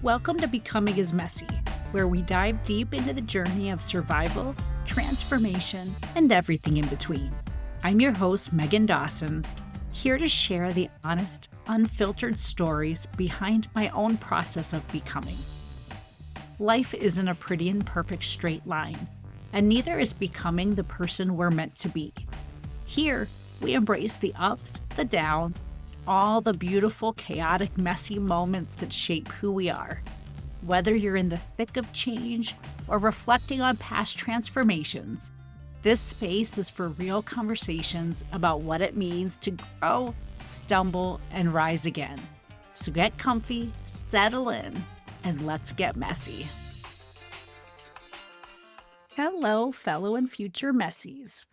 Welcome to Becoming is Messy, where we dive deep into the journey of survival, transformation, and everything in between. I'm your host, Meghann Dawson, here to share the honest, unfiltered stories behind my own process of becoming. Life isn't a pretty and perfect straight line, and neither is becoming the person we're meant to be. Here, we embrace the ups, the downs, all the beautiful, chaotic, messy moments that shape who we are. Whether you're in the thick of change or reflecting on past transformations, this space is for real conversations about what it means to grow, stumble, and rise again. So get comfy, settle in, and let's get messy. Hello, fellow and future messies.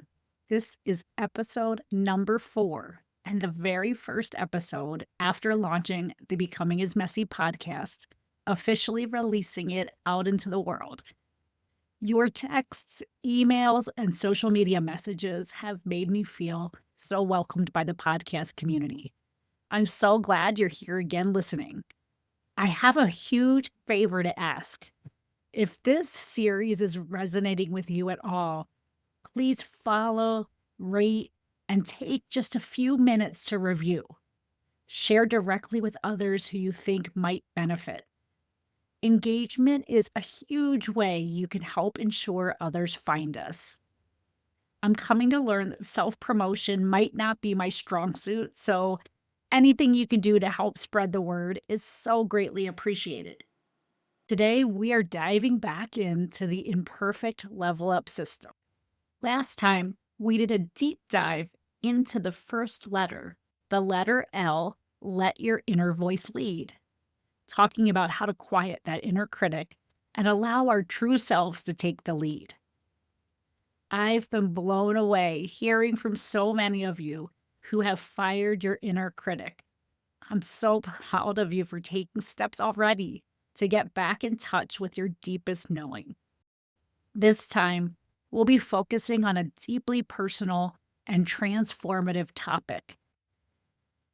This is episode number 4. And the very first episode after launching the Becoming is Messy podcast, officially releasing it out into the world. Your texts, emails, and social media messages have made me feel so welcomed by the podcast community. I'm so glad you're here again listening. I have a huge favor to ask. If this series is resonating with you at all, please follow, rate, and take just a few minutes to review. Share directly with others who you think might benefit. Engagement is a huge way you can help ensure others find us. I'm coming to learn that self-promotion might not be my strong suit, so anything you can do to help spread the word is so greatly appreciated. Today, we are diving back into the Imperfect Level Up system. Last time, we did a deep dive into the first letter, the letter L, let your inner voice lead, talking about how to quiet that inner critic and allow our true selves to take the lead. I've been blown away hearing from so many of you who have fired your inner critic. I'm so proud of you for taking steps already to get back in touch with your deepest knowing. This time, we'll be focusing on a deeply personal and transformative topic.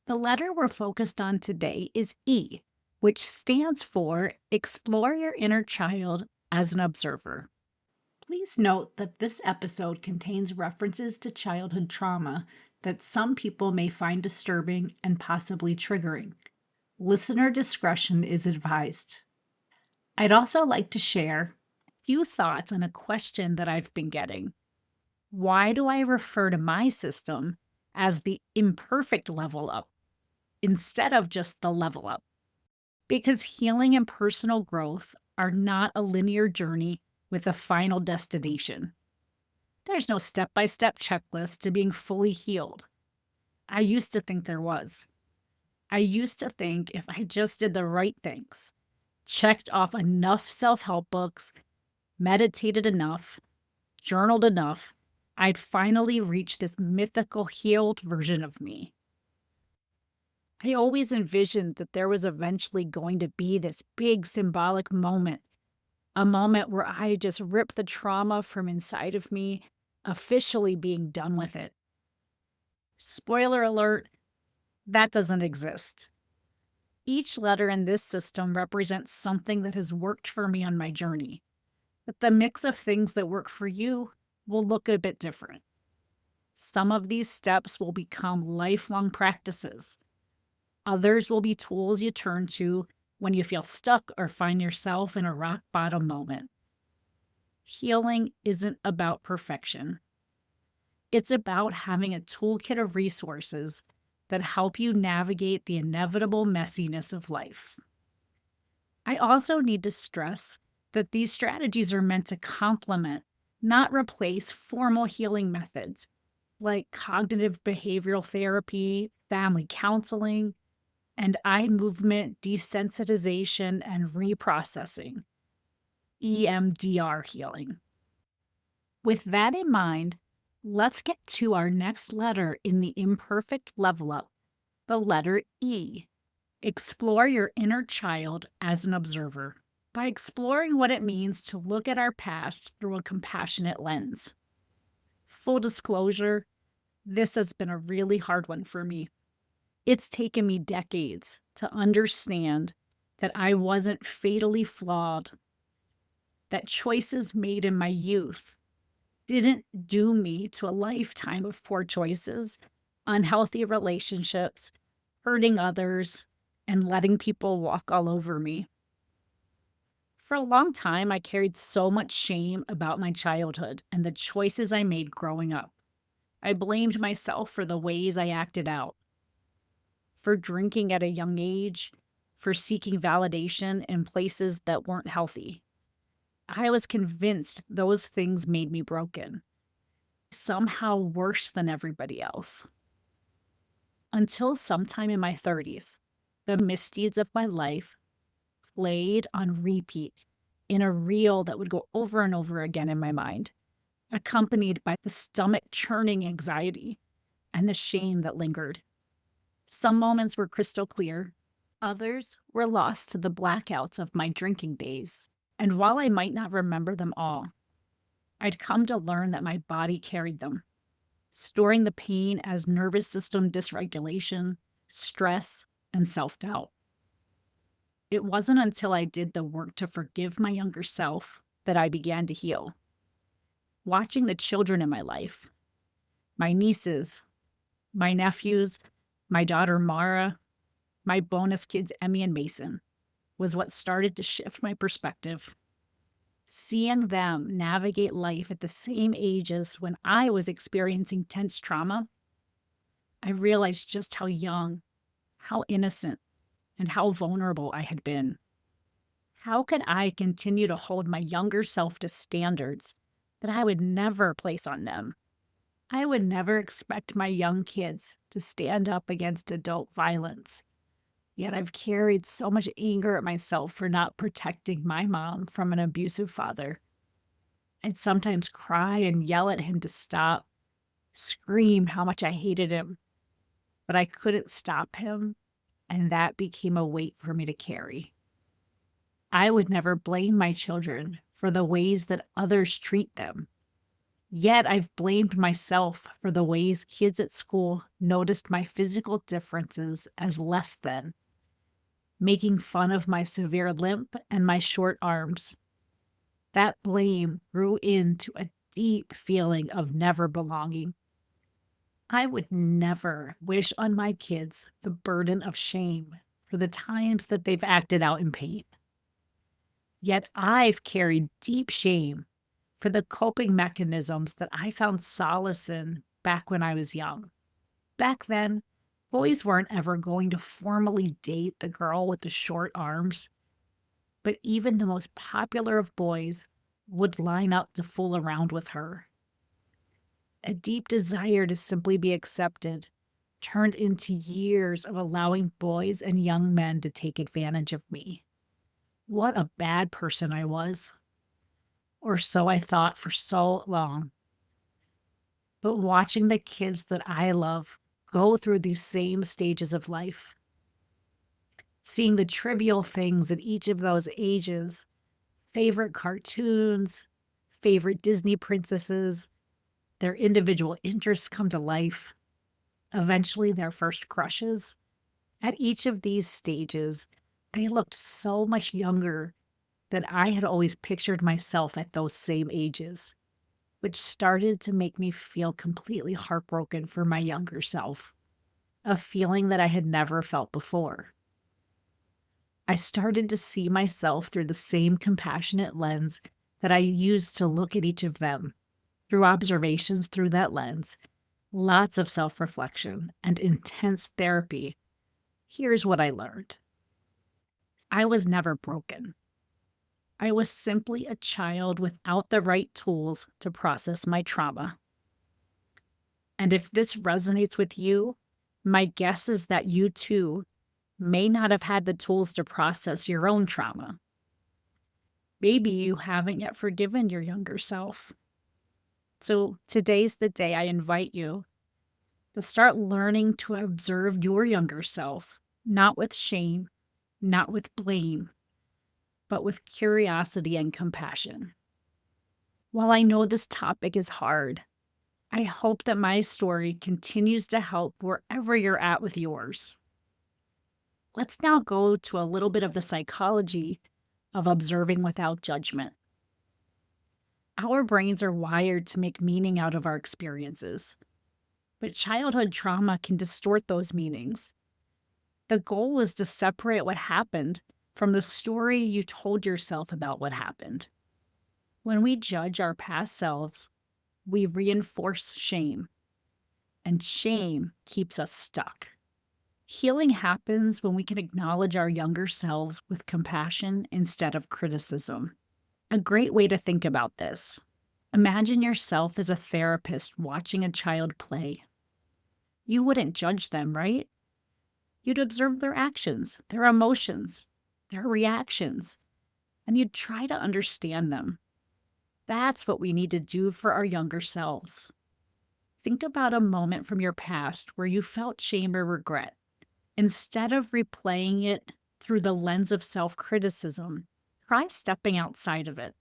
The letter we're focused on today is E, which stands for Explore Your Inner Child as an Observer. Please note that this episode contains references to childhood trauma that some people may find disturbing and possibly triggering. Listener discretion is advised. I'd also like to share a few thoughts on a question that I've been getting. Why do I refer to my system as the imperfect level up instead of just the level up? Because healing and personal growth are not a linear journey with a final destination. There's no step-by-step checklist to being fully healed. I used to think there was. I used to think if I just did the right things, checked off enough self-help books, meditated enough, journaled enough, I'd finally reach this mythical healed version of me. I always envisioned that there was eventually going to be this big symbolic moment, a moment where I just ripped the trauma from inside of me, officially being done with it. Spoiler alert, that doesn't exist. Each letter in this system represents something that has worked for me on my journey, but the mix of things that work for you will look a bit different. Some of these steps will become lifelong practices. Others will be tools you turn to when you feel stuck or find yourself in a rock bottom moment. Healing isn't about perfection. It's about having a toolkit of resources that help you navigate the inevitable messiness of life. I also need to stress that these strategies are meant to complement, not replace, formal healing methods like cognitive behavioral therapy, family counseling, and eye movement desensitization and reprocessing, EMDR healing. With that in mind, let's get to our next letter in the Imperfect Level Up, the letter E. Explore your inner child as an observer by exploring what it means to look at our past through a compassionate lens. Full disclosure, this has been a really hard one for me. It's taken me decades to understand that I wasn't fatally flawed, that choices made in my youth didn't doom me to a lifetime of poor choices, unhealthy relationships, hurting others, and letting people walk all over me. For a long time, I carried so much shame about my childhood and the choices I made growing up. I blamed myself for the ways I acted out, for drinking at a young age, for seeking validation in places that weren't healthy. I was convinced those things made me broken, somehow worse than everybody else. Until sometime in my 30s, the misdeeds of my life played on repeat in a reel that would go over and over again in my mind, accompanied by the stomach churning anxiety and the shame that lingered. Some moments were crystal clear, others were lost to the blackouts of my drinking days. And while I might not remember them all, I'd come to learn that my body carried them, storing the pain as nervous system dysregulation, stress, and self doubt. It wasn't until I did the work to forgive my younger self that I began to heal. Watching the children in my life, my nieces, my nephews, my daughter Mara, my bonus kids Emmy and Mason, was what started to shift my perspective. Seeing them navigate life at the same ages when I was experiencing tense trauma, I realized just how young, how innocent, and how vulnerable I had been. How could I continue to hold my younger self to standards that I would never place on them? I would never expect my young kids to stand up against adult violence. Yet I've carried so much anger at myself for not protecting my mom from an abusive father. I'd sometimes cry and yell at him to stop, scream how much I hated him, but I couldn't stop him, and that became a weight for me to carry. I would never blame my children for the ways that others treat them. Yet I've blamed myself for the ways kids at school noticed my physical differences as less than, making fun of my severe limp and my short arms. That blame grew into a deep feeling of never belonging. I would never wish on my kids the burden of shame for the times that they've acted out in pain. Yet I've carried deep shame for the coping mechanisms that I found solace in back when I was young. Back then, boys weren't ever going to formally date the girl with the short arms, but even the most popular of boys would line up to fool around with her. A deep desire to simply be accepted turned into years of allowing boys and young men to take advantage of me. What a bad person I was. Or so I thought for so long. But watching the kids that I love go through these same stages of life, seeing the trivial things at each of those ages, favorite cartoons, favorite Disney princesses, their individual interests come to life, eventually their first crushes. At each of these stages, they looked so much younger than I had always pictured myself at those same ages, which started to make me feel completely heartbroken for my younger self, a feeling that I had never felt before. I started to see myself through the same compassionate lens that I used to look at each of them. Through observations through that lens, lots of self-reflection, and intense therapy, here's what I learned. I was never broken. I was simply a child without the right tools to process my trauma. And if this resonates with you, my guess is that you too may not have had the tools to process your own trauma. Maybe you haven't yet forgiven your younger self. So today's the day I invite you to start learning to observe your younger self, not with shame, not with blame, but with curiosity and compassion. While I know this topic is hard, I hope that my story continues to help wherever you're at with yours. Let's now go to a little bit of the psychology of observing without judgment. Our brains are wired to make meaning out of our experiences, but childhood trauma can distort those meanings. The goal is to separate what happened from the story you told yourself about what happened. When we judge our past selves, we reinforce shame, and shame keeps us stuck. Healing happens when we can acknowledge our younger selves with compassion instead of criticism. A great way to think about this: imagine yourself as a therapist watching a child play. You wouldn't judge them, right? You'd observe their actions, their emotions, their reactions, and you'd try to understand them. That's what we need to do for our younger selves. Think about a moment from your past where you felt shame or regret. Instead of replaying it through the lens of self-criticism, try stepping outside of it.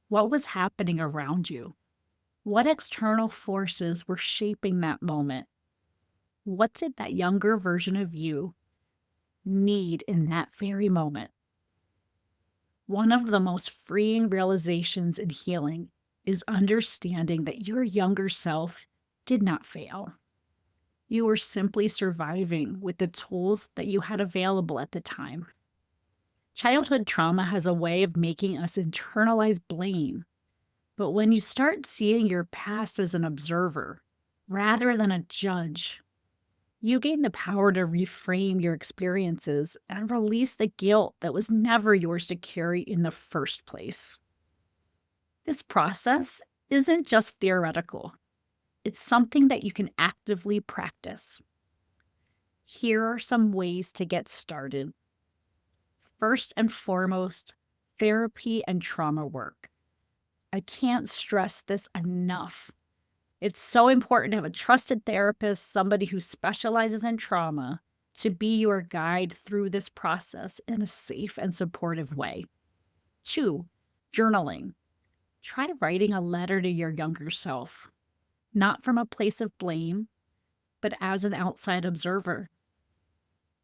What was happening around you? What external forces were shaping that moment? What did that younger version of you need in that very moment? One of the most freeing realizations in healing is understanding that your younger self did not fail. You were simply surviving with the tools that you had available at the time. Childhood trauma has a way of making us internalize blame, but when you start seeing your past as an observer rather than a judge, you gain the power to reframe your experiences and release the guilt that was never yours to carry in the first place. This process isn't just theoretical, it's something that you can actively practice. Here are some ways to get started. First and foremost, therapy and trauma work. I can't stress this enough. It's so important to have a trusted therapist, somebody who specializes in trauma, to be your guide through this process in a safe and supportive way. 2, journaling. Try writing a letter to your younger self, not from a place of blame, but as an outside observer.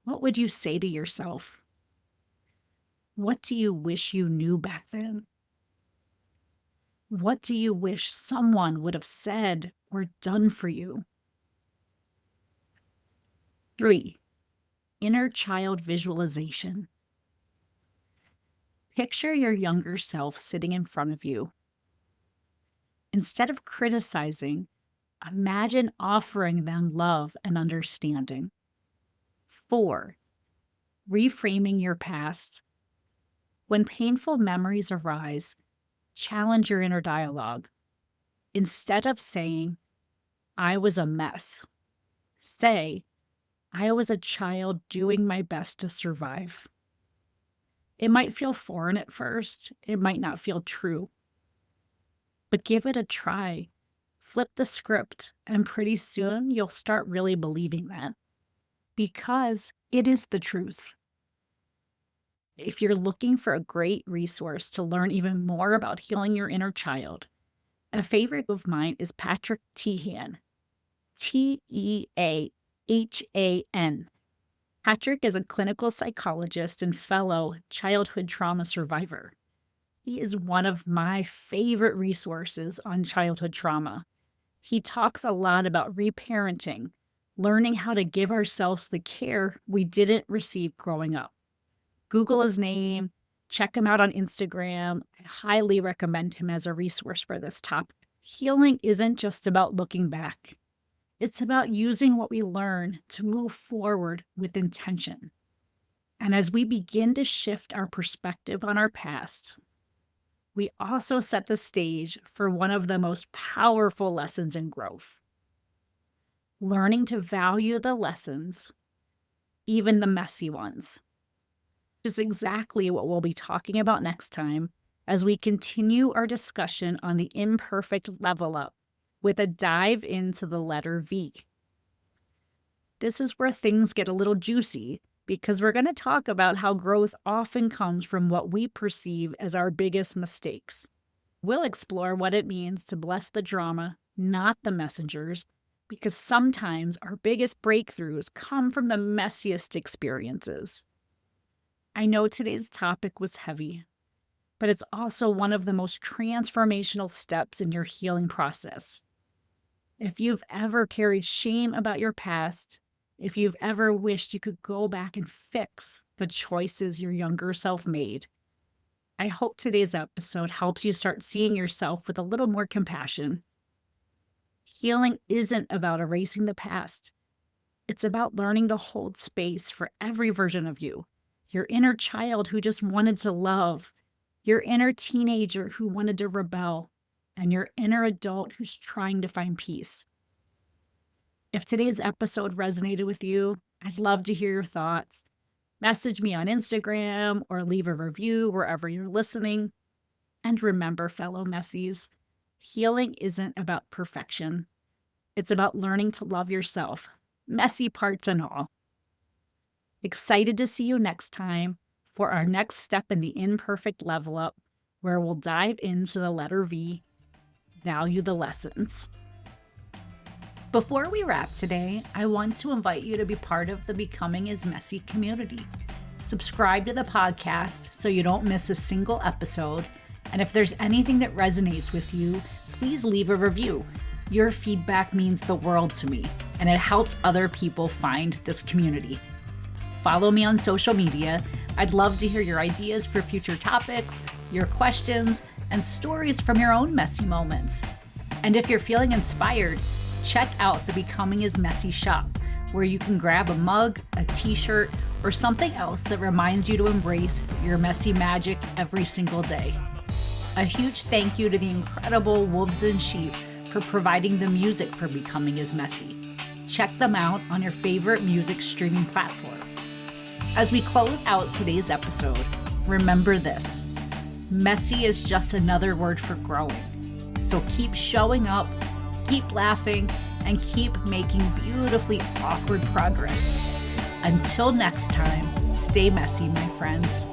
What would you say to yourself? What do you wish you knew back then? What do you wish someone would have said or done for you? 3, inner child visualization. Picture your younger self sitting in front of you. Instead of criticizing, imagine offering them love and understanding. 4, reframing your past. When painful memories arise, challenge your inner dialogue. Instead of saying, "I was a mess," say, "I was a child doing my best to survive." It might feel foreign at first, it might not feel true, but give it a try. Flip the script, and pretty soon you'll start really believing that, because it is the truth. If you're looking for a great resource to learn even more about healing your inner child, a favorite of mine is Patrick Teahan, Teahan. Patrick is a clinical psychologist and fellow childhood trauma survivor. He is one of my favorite resources on childhood trauma. He talks a lot about reparenting, learning how to give ourselves the care we didn't receive growing up. Google his name, check him out on Instagram. I highly recommend him as a resource for this topic. Healing isn't just about looking back. It's about using what we learn to move forward with intention. And as we begin to shift our perspective on our past, we also set the stage for one of the most powerful lessons in growth: learning to value the lessons, even the messy ones. Which is exactly what we'll be talking about next time as we continue our discussion on the Imperfect Level Up with a dive into the letter V. This is where things get a little juicy, because we're going to talk about how growth often comes from what we perceive as our biggest mistakes. We'll explore what it means to bless the drama, not the messengers, because sometimes our biggest breakthroughs come from the messiest experiences. I know today's topic was heavy, but it's also one of the most transformational steps in your healing process. If you've ever carried shame about your past, if you've ever wished you could go back and fix the choices your younger self made, I hope today's episode helps you start seeing yourself with a little more compassion. Healing isn't about erasing the past. It's about learning to hold space for every version of you. Your inner child who just wanted to love, your inner teenager who wanted to rebel, and your inner adult who's trying to find peace. If today's episode resonated with you, I'd love to hear your thoughts. Message me on Instagram or leave a review wherever you're listening. And remember, fellow Messies, healing isn't about perfection. It's about learning to love yourself, messy parts and all. Excited to see you next time for our next step in the Imperfect Level Up, where we'll dive into the letter V, value the lessons. Before we wrap today, I want to invite you to be part of the Becoming is Messy community. Subscribe to the podcast so you don't miss a single episode. And if there's anything that resonates with you, please leave a review. Your feedback means the world to me, and it helps other people find this community. Follow me on social media. I'd love to hear your ideas for future topics, your questions, and stories from your own messy moments. And if you're feeling inspired, check out the Becoming is Messy shop, where you can grab a mug, a t-shirt, or something else that reminds you to embrace your messy magic every single day. A huge thank you to the incredible Wolves and Sheep for providing the music for Becoming is Messy. Check them out on your favorite music streaming platform. As we close out today's episode, remember this: messy is just another word for growing. So keep showing up, keep laughing, and keep making beautifully awkward progress. Until next time, stay messy, my friends.